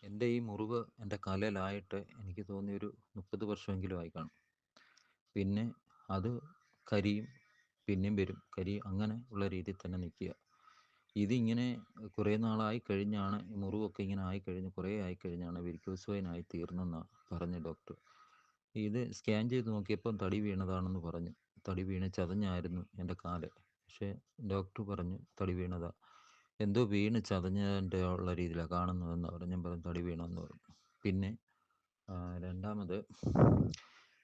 എൻ്റെ ഈ മുറിവ് എൻ്റെ കാലിലായിട്ട് എനിക്ക് തോന്നി ഒരു 30 വർഷമെങ്കിലും ആയി കാണും. പിന്നെ അത് കരിയും, പിന്നെയും വരും, കരിയും, അങ്ങനെ ഉള്ള രീതിയിൽ തന്നെ നിൽക്കുക. ഇതിങ്ങനെ കുറേ നാളായി കഴിഞ്ഞാണ് ഈ മുറിവൊക്കെ ഇങ്ങനെ ആയിക്കഴിഞ്ഞ് കുറേ ആയിക്കഴിഞ്ഞാണ് വെരിക്കോസ് വെയിൻ ആയി തീർന്നെന്നാണ് പറഞ്ഞ ഡോക്ടർ. ഇത് സ്കാൻ ചെയ്ത് നോക്കിയപ്പം തടി വീണതാണെന്ന് പറഞ്ഞു. തടി വീണ് ചതഞ്ഞായിരുന്നു എൻ്റെ കാല്. പക്ഷേ ഡോക്ടർ പറഞ്ഞു തടി വീണതാ, എന്തോ വീണ് ചതഞ്ഞതിൻ്റെ ഉള്ള രീതിയിലാണ് കാണുന്നതെന്ന് പറഞ്ഞു. ഞാൻ പറഞ്ഞു തടി വീണമെന്ന് പറഞ്ഞു. പിന്നെ രണ്ടാമത്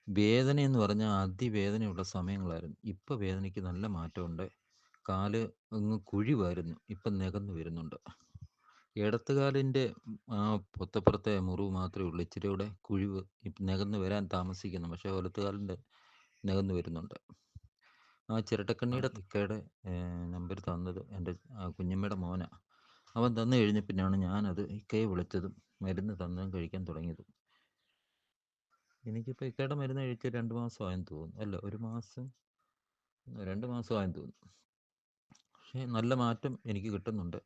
വേദനയെന്ന് പറഞ്ഞാൽ അതിവേദനയുള്ള സമയങ്ങളായിരുന്നു. ഇപ്പം വേദനയ്ക്ക് നല്ല മാറ്റമുണ്ട്. കാല് അങ്ങ് കുഴിവായിരുന്നു, ഇപ്പം നികന്ന് വരുന്നുണ്ട്. ഇടത്തുകാലിൻ്റെ പൊത്തപ്പുറത്തെ മുറിവ് മാത്രമേ ഉള്ളൂ ഇച്ചിരി കൂടെ കുഴിവ് നികന്ന് വരാൻ താമസിക്കുന്നു. പക്ഷേ വലത്തുകാലിൻ്റെ നികന്ന് വരുന്നുണ്ട്. ആ ചിരട്ടക്കണ്ണിയുടെ ഇക്കയുടെ നമ്പർ തന്നത് എൻ്റെ കുഞ്ഞമ്മയുടെ മോനാണ്. അവൻ തന്നു കഴിഞ്ഞപ്പിന്നെയാണ് ഞാനത് ഇക്കയെ വിളിച്ചതും മരുന്ന് തന്നതും കഴിക്കാൻ തുടങ്ങിയതും. എനിക്കിപ്പോൾ ഇക്കയുടെ മരുന്ന് കഴിച്ച് 2 മാസമായെന്ന് തോന്നുന്നു. അല്ല, 1 മാസം 2 മാസമായെന്ന് തോന്നുന്നു. പക്ഷേ നല്ല മാറ്റം എനിക്ക് കിട്ടുന്നുണ്ട്.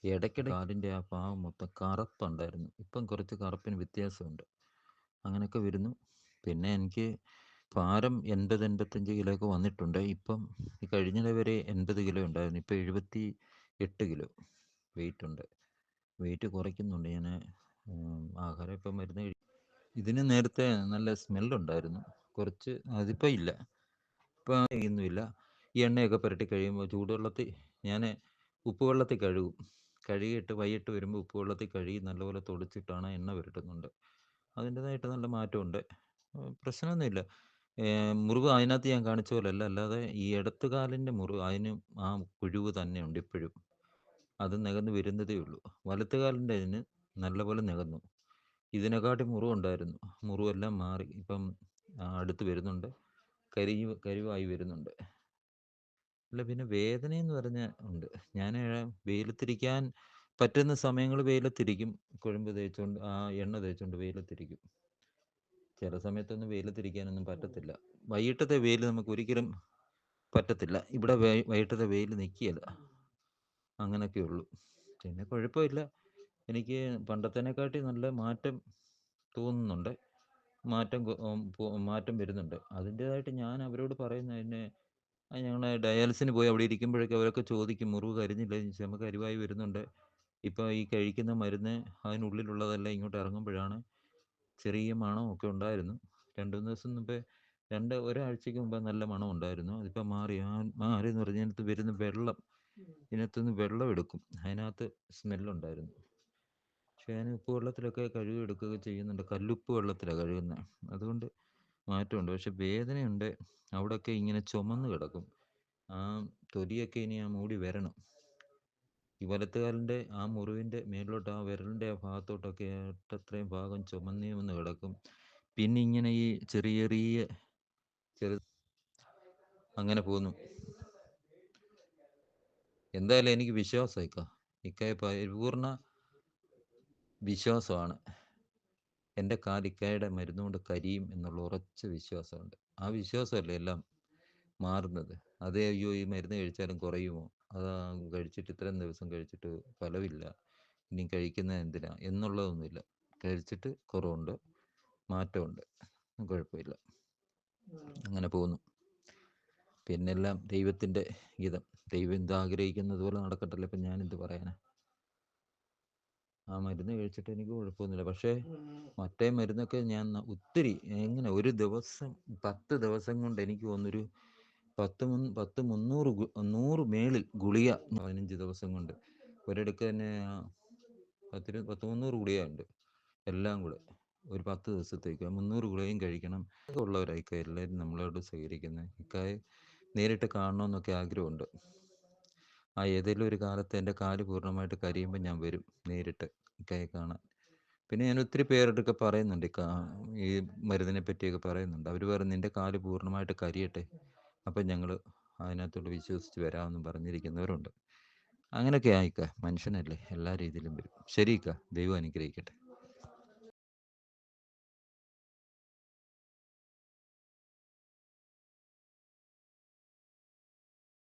ഇടയ്ക്കിടെ കാലിൻ്റെ ആ ഭാഗം മൊത്തം കറുപ്പുണ്ടായിരുന്നു, ഇപ്പം കുറച്ച് കറുപ്പിന് വ്യത്യാസമുണ്ട്. അങ്ങനെയൊക്കെ വരുന്നു. പിന്നെ എനിക്ക് ഭാരം 80-85 കിലോ ഒക്കെ വന്നിട്ടുണ്ട്. ഇപ്പം ഈ കഴിഞ്ഞിടെ വരെ 80 കിലോ ഉണ്ടായിരുന്നു, ഇപ്പം 78 കിലോ വെയിറ്റ് ഉണ്ട്. വെയിറ്റ് കുറയ്ക്കുന്നുണ്ട് ഞാൻ. ആഹാരം ഇപ്പം മരുന്ന് ഇതിന് നേരത്തെ നല്ല സ്മെല്ലുണ്ടായിരുന്നു കുറച്ച്, അതിപ്പോൾ ഇല്ല. ഇപ്പം ഒന്നുമില്ല. ഈ എണ്ണയൊക്കെ പുരട്ടി കഴിയുമ്പോൾ ചൂടുവെള്ളത്തിൽ ഞാൻ ഉപ്പുവെള്ളത്തിൽ കഴുകും. കഴുകിയിട്ട് വൈകിട്ട് വരുമ്പോൾ ഉപ്പുവെള്ളത്തിൽ കഴുകി നല്ലപോലെ തുടച്ചിട്ടാണ് എണ്ണ പുരട്ടുന്നുണ്ട്. അതിൻ്റേതായിട്ട് നല്ല മാറ്റമുണ്ട്. പ്രശ്നമൊന്നുമില്ല. മുറിവ് അതിനകത്ത് ഞാൻ കാണിച്ച പോലെയല്ല, അല്ലാതെ ഈ ഇടത്ത് കാലിൻ്റെ മുറിവ് അതിന് ആ കുഴിവ് തന്നെയുണ്ട് ഇപ്പോഴും. അത് നികന്ന് വരുന്നതേ ഉള്ളൂ. വലത്ത് കാലിൻ്റെ അതിന് നല്ലപോലെ നികന്നു. ഇതിനെക്കാട്ടി മുറിവുണ്ടായിരുന്നു, മുറിവെല്ലാം മാറി ഇപ്പം അടുത്ത് വരുന്നുണ്ട്, കരിവായി വരുന്നുണ്ട്. അല്ല, പിന്നെ വേദനയെന്ന് പറഞ്ഞാൽ ഉണ്ട്. ഞാൻ വെയിലത്തിരിക്കാൻ പറ്റുന്ന സമയങ്ങൾ വെയിലത്തിരിക്കും, കുഴമ്പ് തേച്ചുകൊണ്ട് എണ്ണ തേച്ചുകൊണ്ട് വെയിലത്തിരിക്കും. ചില സമയത്തൊന്നും വെയിലത്തിരിക്കാനൊന്നും പറ്റത്തില്ല. വൈകിട്ടത്തെ വെയിൽ നമുക്ക് ഒരിക്കലും പറ്റത്തില്ല. ഇവിടെ വൈകിട്ടത്തെ വെയിൽ നിൽക്കുകയില്ല. അങ്ങനെയൊക്കെ ഉള്ളൂ. പിന്നെ കുഴപ്പമില്ല. എനിക്ക് പണ്ടത്തേനെക്കാട്ടി നല്ല മാറ്റം തോന്നുന്നുണ്ട്. മാറ്റം വരുന്നുണ്ട്. അതിൻ്റേതായിട്ട് ഞാൻ അവരോട് പറയുന്നത് എന്നെ ഞങ്ങൾ ഡയാലിസിന് പോയി അവിടെ ഇരിക്കുമ്പോഴൊക്കെ അവരൊക്കെ ചോദിക്കും മുറിവ് കരിഞ്ഞില്ല ചോദിച്ചാൽ, നമുക്ക് കരിവായി വരുന്നുണ്ട്. ഇപ്പോൾ ഈ കഴിക്കുന്ന മരുന്ന് അതിനുള്ളിലുള്ളതെല്ലാം ഇങ്ങോട്ട് ഇറങ്ങുമ്പോഴാണ് ചെറിയ മണമൊക്കെ ഉണ്ടായിരുന്നു. 2-3 ദിവസം മുമ്പേ ഒരാഴ്ചയ്ക്ക് മുമ്പ് നല്ല മണം ഉണ്ടായിരുന്നു. അതിപ്പോൾ മാറിയെന്ന് പറഞ്ഞാൽ ഇതിനകത്ത് വരുന്ന വെള്ളം, ഇതിനകത്തുനിന്ന് വെള്ളം എടുക്കും, അതിനകത്ത് സ്മെല്ലുണ്ടായിരുന്നു. പക്ഷേ ഞാൻ ഉപ്പ് വെള്ളത്തിലൊക്കെ കഴുകി എടുക്കുകയൊക്കെ ചെയ്യുന്നുണ്ട്. കല്ലുപ്പ് വെള്ളത്തിലാണ് കഴുകുന്നത്. അതുകൊണ്ട് മാറ്റമുണ്ട്. പക്ഷെ വേദനയുണ്ട്. അവിടെയൊക്കെ ഇങ്ങനെ ചുമന്ന് കിടക്കും. ആ തൊലിയൊക്കെ ഇനി ആ മൂടി വരണം. ഈ വലത്തുകാലിൻ്റെ ആ മുറിവിൻ്റെ മേളിലോട്ട് ആ വിരലിൻ്റെ ആ ഭാഗത്തോട്ടൊക്കെ അത്രയും ഭാഗം ചുമന്ന് കിടക്കും. പിന്നെ ഇങ്ങനെ ഈ ചെറിയ അങ്ങനെ പോന്നു. എന്തായാലും എനിക്ക് വിശ്വാസം ഇക്കയെ പരിപൂർണ വിശ്വാസമാണ്. എൻ്റെ കാല് ഇക്കയുടെ മരുന്നുകൊണ്ട് കരിയും എന്നുള്ള ഉറച്ച വിശ്വാസമുണ്ട്. ആ വിശ്വാസമല്ലേ എല്ലാം മാറുന്നത്. അതേ അയ്യോ ഈ മരുന്ന് കഴിച്ചാലും കുറയുമോ, അതാ കഴിച്ചിട്ട് ഇത്രയും ദിവസം കഴിച്ചിട്ട് ഫലമില്ല, ഇനി കഴിക്കുന്നത് എന്തിനാ എന്നുള്ളതൊന്നുമില്ല. കഴിച്ചിട്ട് കുറവുണ്ട്, മാറ്റമുണ്ട്, കുഴപ്പമില്ല, അങ്ങനെ പോകുന്നു. പിന്നെല്ലാം ദൈവത്തിൻ്റെ ഗീതം. ദൈവം എന്ത് ആഗ്രഹിക്കുന്നത് പോലെ നടക്കട്ടല്ലേ. ഇപ്പം ഞാനെന്ത് പറയാനാ. ആ മരുന്ന് കഴിച്ചിട്ട് എനിക്ക് കുഴപ്പമൊന്നുമില്ല. പക്ഷേ മറ്റേ മരുന്നൊക്കെ ഞാൻ ഒത്തിരി എങ്ങനെ ഒരു ദിവസം 10 ദിവസം കൊണ്ട് എനിക്ക് തോന്നുന്നൊരു 100 മേളിൽ ഗുളിക 15 ദിവസം കൊണ്ട് ഒരിടക്ക് തന്നെ 300 ഗുളിക ഉണ്ട്. എല്ലാം കൂടെ ഒരു 10 ദിവസത്തേക്ക് 300 ഗുളികയും കഴിക്കണം. ഉള്ളവരായിക്ക എല്ലാവരും നമ്മളോട് സ്വീകരിക്കുന്നത്. ഇക്കായെ നേരിട്ട് കാണണമെന്നൊക്കെ ആഗ്രഹമുണ്ട്. ഏതെങ്കിലും ഒരു കാലത്ത് എൻ്റെ കാല് പൂർണ്ണമായിട്ട് കരിയുമ്പോൾ ഞാൻ വരും നേരിട്ട് ഇക്കയെ കാണാൻ. പിന്നെ ഞാൻ ഒത്തിരി പേരോടൊക്കെ പറയുന്നുണ്ട്, ഈ മരുന്നിനെ പറ്റിയൊക്കെ പറയുന്നുണ്ട്. അവർ പറയും നിൻ്റെ കാല് പൂർണ്ണമായിട്ട് കരിയട്ടെ, അപ്പം ഞങ്ങൾ അതിനകത്തോട്ട് വിശ്വസിച്ച് വരാമെന്നും പറഞ്ഞിരിക്കുന്നവരുണ്ട്. അങ്ങനെയൊക്കെ ആയിക്ക, മനുഷ്യനല്ലേ, എല്ലാ രീതിയിലും വരും. ശരി ഇക്ക, ദൈവം അനുഗ്രഹിക്കട്ടെ.